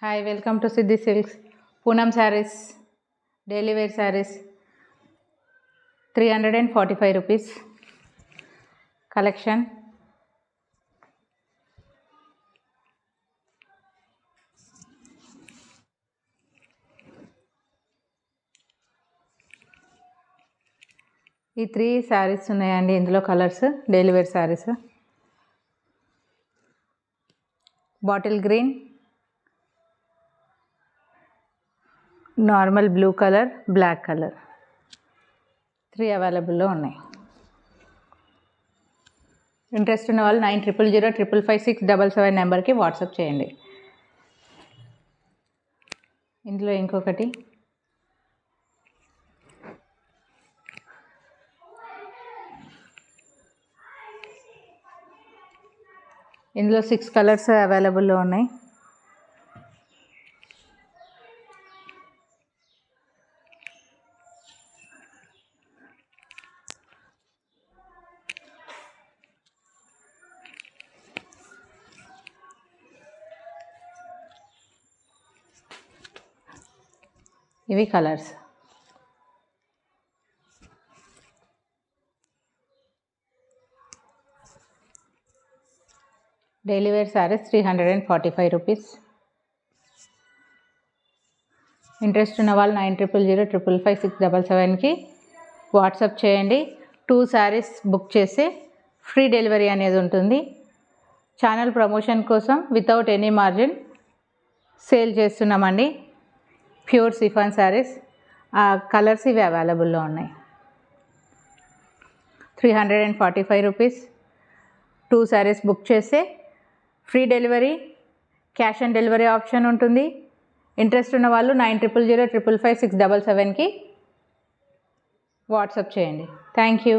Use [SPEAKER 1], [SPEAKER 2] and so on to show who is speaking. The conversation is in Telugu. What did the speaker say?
[SPEAKER 1] Hi, welcome to Siddhi Silks. Poonam sarees, daily wear sarees, 345 rupees collection. ఈ 3 sarees ఉన్నాయండి ఇందులో colours daily wear sarees. Bottle green, normal blue colour, black colour 3 అవైలబుల్లో ఉన్నాయి. ఇంట్రెస్ట్ ఉన్న వాళ్ళు 900005555677 నెంబర్కి వాట్సాప్ చేయండి. ఇందులో ఇంకొకటి ఇందులో 6 కలర్స్ అవైలబుల్లో ఉన్నాయి. ఇవి colours. Daily wear sarees 345 rupees. Interest ఉన్న వాళ్ళు 900005555677కి వాట్సాప్ చేయండి. 2 సారీస్ బుక్ చేస్తే ఫ్రీ డెలివరీ అనేది ఉంటుంది. ఛానల్ ప్రమోషన్ కోసం వితౌట్ ఎనీ మార్జిన్ సేల్ చేస్తున్నామండి. Pure chiffon sarees. ఆ కలర్స్ ఇవి అవైలబుల్లో ఉన్నాయి. 345 రూపీస్. 2 సారీస్ బుక్ చేస్తే free delivery, cash on delivery option ఉంటుంది. ఇంట్రెస్ట్ ఉన్న వాళ్ళు 900005555677కి వాట్సాప్ చేయండి. Thank you.